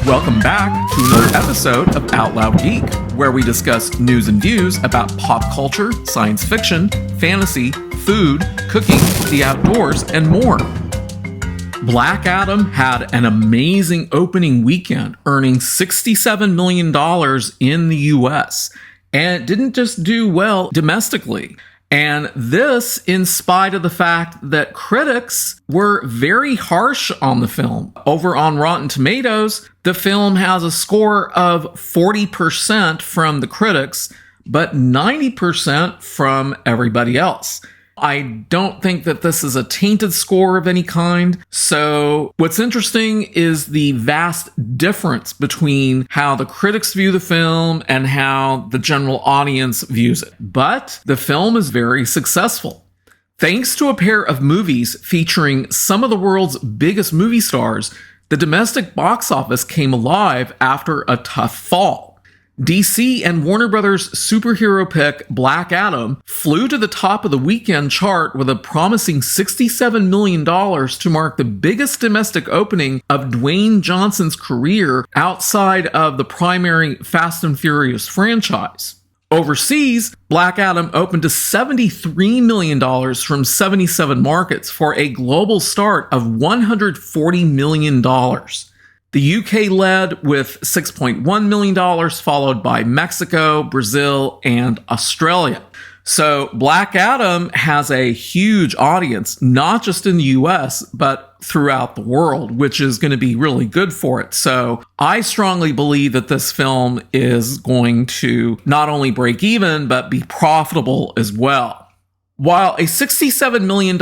Welcome back to another episode of Out Loud Geek, where we discuss news and views about pop culture, science fiction, fantasy, food, cooking, the outdoors, and more. Black Adam had an amazing opening weekend, earning $67 million in the US, and it didn't just do well domestically. And this in spite of the fact that critics were very harsh on the film. Over on Rotten Tomatoes, the film has a score of 40% from the critics, but 90% from everybody else. I don't think that this is a tainted score of any kind. So what's interesting is the vast difference between how the critics view the film and how the general audience views it. But the film is very successful. Thanks to a pair of movies featuring some of the world's biggest movie stars, the domestic box office came alive after a tough fall. DC and Warner Brothers' superhero pick Black Adam flew to the top of the weekend chart with a promising $67 million to mark the biggest domestic opening of Dwayne Johnson's career outside of the primary Fast and Furious franchise. Overseas, Black Adam opened to $73 million from 77 markets for a global start of $140 million. The UK led with $6.1 million, followed by Mexico, Brazil, and Australia. So Black Adam has a huge audience, not just in the US, but throughout the world, which is going to be really good for it. So I strongly believe that this film is going to not only break even, but be profitable as well. While a $67 million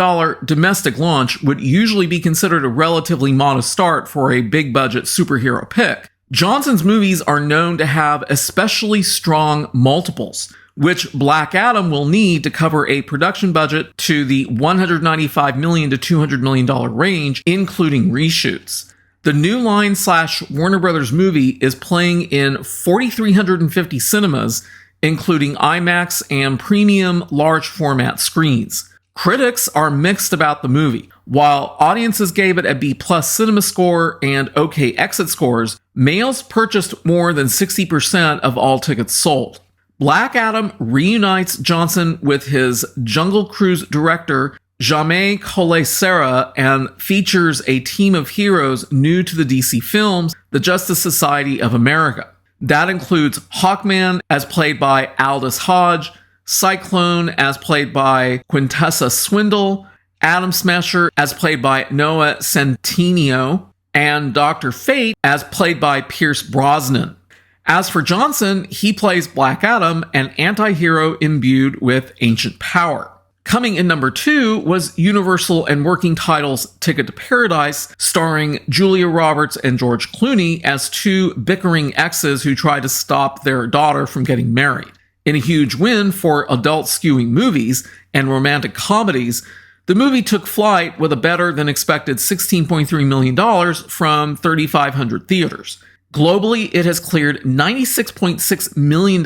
domestic launch would usually be considered a relatively modest start for a big-budget superhero pick, Johnson's movies are known to have especially strong multiples, which Black Adam will need to cover a production budget to the $195 million to $200 million range, including reshoots. The New Line / Warner Brothers movie is playing in 4,350 cinemas, including IMAX and premium large format screens. Critics are mixed about the movie. While audiences gave it a B+ cinema score and OK exit scores, males purchased more than 60% of all tickets sold. Black Adam reunites Johnson with his Jungle Cruise director Jaime Collet-Serra and features a team of heroes new to the DC films, the Justice Society of America. That includes Hawkman, as played by Aldous Hodge, Cyclone, as played by Quintessa Swindle, Atom Smasher, as played by Noah Centineo, and Dr. Fate, as played by Pierce Brosnan. As for Johnson, he plays Black Adam, an anti-hero imbued with ancient power. Coming in number 2 was Universal and working titles Ticket to Paradise, starring Julia Roberts and George Clooney as two bickering exes who try to stop their daughter from getting married. In a huge win for adult-skewing movies and romantic comedies, the movie took flight with a better-than-expected $16.3 million from 3,500 theaters. Globally, it has cleared $96.6 million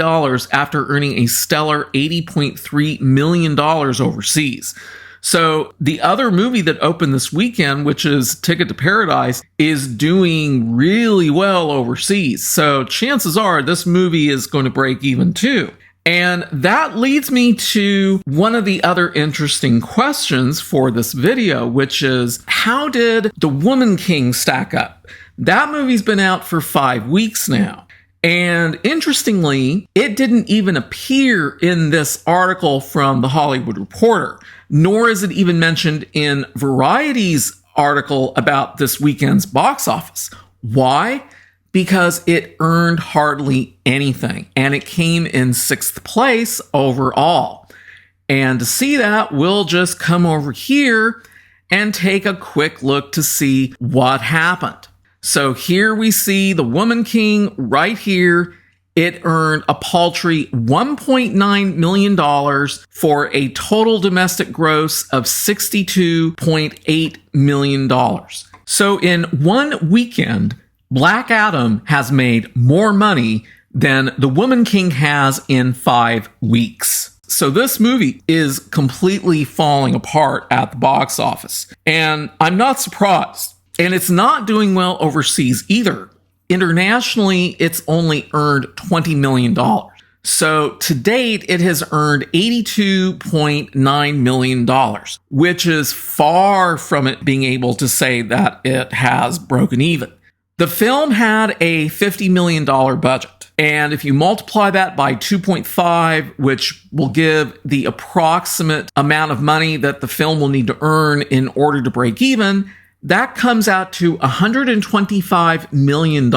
after earning a stellar $80.3 million overseas. So the other movie that opened this weekend, which is Ticket to Paradise, is doing really well overseas. So chances are this movie is going to break even too. And that leads me to one of the other interesting questions for this video, which is, how did The Woman King stack up? That movie's been out for 5 weeks now. And interestingly, it didn't even appear in this article from The Hollywood Reporter, nor is it even mentioned in Variety's article about this weekend's box office. Why? Because it earned hardly anything, and it came in 6th place overall. And to see that, we'll just come over here and take a quick look to see what happened. So here we see The Woman King right here. It earned a paltry $1.9 million for a total domestic gross of $62.8 million. So in one weekend, Black Adam has made more money than The Woman King has in 5 weeks. So this movie is completely falling apart at the box office. And I'm not surprised. And it's not doing well overseas either. Internationally, it's only earned $20 million. So to date, it has earned $82.9 million, which is far from it being able to say that it has broken even. The film had a $50 million budget. And if you multiply that by 2.5, which will give the approximate amount of money that the film will need to earn in order to break even, that comes out to $125 million.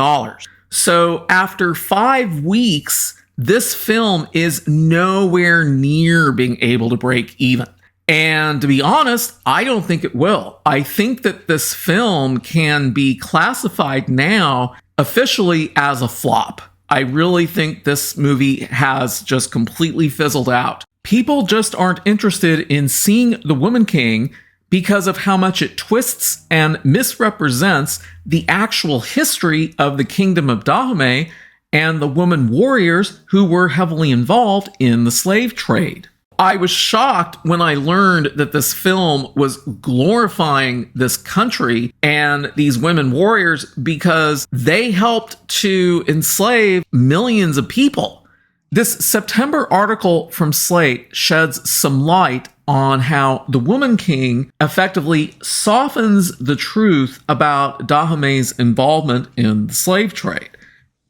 So after 5 weeks, this film is nowhere near being able to break even. And to be honest, I don't think it will. I think that this film can be classified now officially as a flop. I really think this movie has just completely fizzled out. People just aren't interested in seeing The Woman King because of how much it twists and misrepresents the actual history of the Kingdom of Dahomey and the woman warriors who were heavily involved in the slave trade. I was shocked when I learned that this film was glorifying this country and these women warriors because they helped to enslave millions of people. This September article from Slate sheds some light on how The Woman King effectively softens the truth about Dahomey's involvement in the slave trade.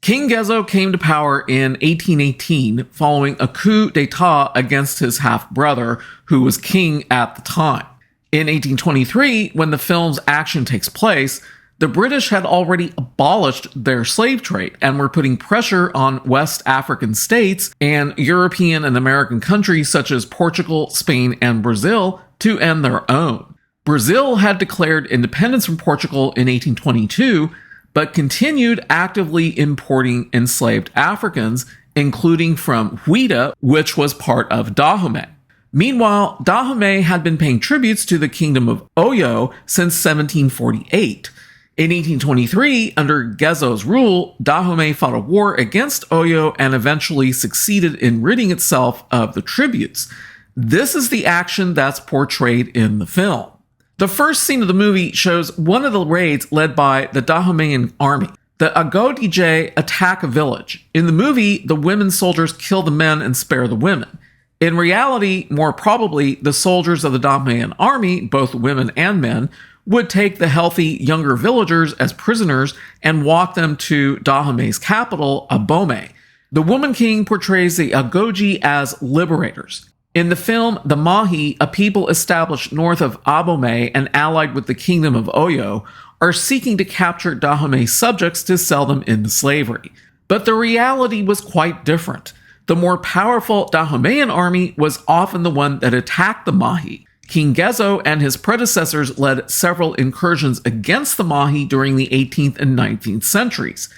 King Gezo came to power in 1818 following a coup d'etat against his half-brother, who was king at the time. In 1823, when the film's action takes place, the British had already abolished their slave trade and were putting pressure on West African states and European and American countries such as Portugal, Spain, and Brazil to end their own. Brazil had declared independence from Portugal in 1822, but continued actively importing enslaved Africans, including from Huida, which was part of Dahomey. Meanwhile, Dahomey had been paying tributes to the Kingdom of Oyo since 1748. In 1823, under Gezo's rule, Dahomey fought a war against Oyo and eventually succeeded in ridding itself of the tributes. This is the action that's portrayed in the film. The first scene of the movie shows one of the raids led by the Dahomeyan army. The Agodije attack a village. In the movie, the women soldiers kill the men and spare the women. In reality, more probably, the soldiers of the Dahomeyan army, both women and men, would take the healthy younger villagers as prisoners and walk them to Dahomey's capital, Abomey. The Woman King portrays the Agoji as liberators. In the film, the Mahi, a people established north of Abomey and allied with the Kingdom of Oyo, are seeking to capture Dahomey's subjects to sell them into slavery. But the reality was quite different. The more powerful Dahomeyan army was often the one that attacked the Mahi. King Gezo and his predecessors led several incursions against the Mahi during the 18th and 19th centuries.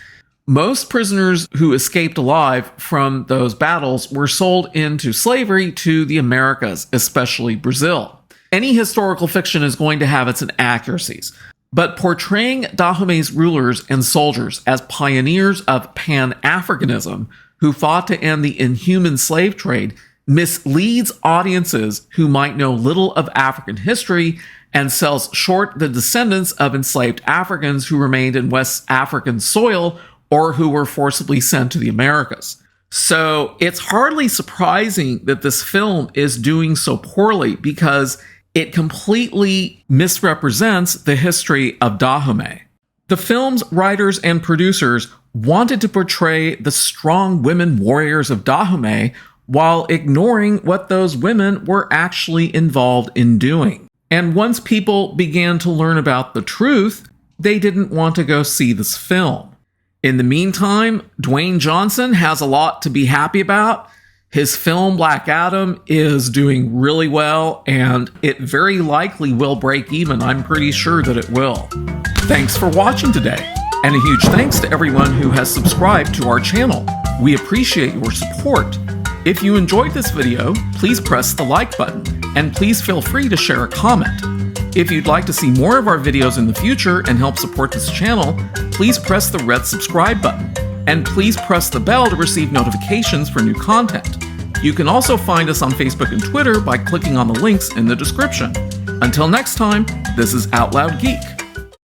Most prisoners who escaped alive from those battles were sold into slavery to the Americas, especially Brazil. Any historical fiction is going to have its inaccuracies, but portraying Dahomey's rulers and soldiers as pioneers of Pan-Africanism who fought to end the inhuman slave trade misleads audiences who might know little of African history and sells short the descendants of enslaved Africans who remained in West African soil or who were forcibly sent to the Americas. So it's hardly surprising that this film is doing so poorly because it completely misrepresents the history of Dahomey. The film's writers and producers wanted to portray the strong women warriors of Dahomey while ignoring what those women were actually involved in doing. And once people began to learn about the truth, they didn't want to go see this film. In the meantime, Dwayne Johnson has a lot to be happy about. His film Black Adam is doing really well, and it very likely will break even. I'm pretty sure that it will. Thanks for watching today, and a huge thanks to everyone who has subscribed to our channel. We appreciate your support. If you enjoyed this video, please press the like button, and please feel free to share a comment. If you'd like to see more of our videos in the future and help support this channel, please press the red subscribe button, and please press the bell to receive notifications for new content. You can also find us on Facebook and Twitter by clicking on the links in the description. Until next time, this is Out Loud Geek.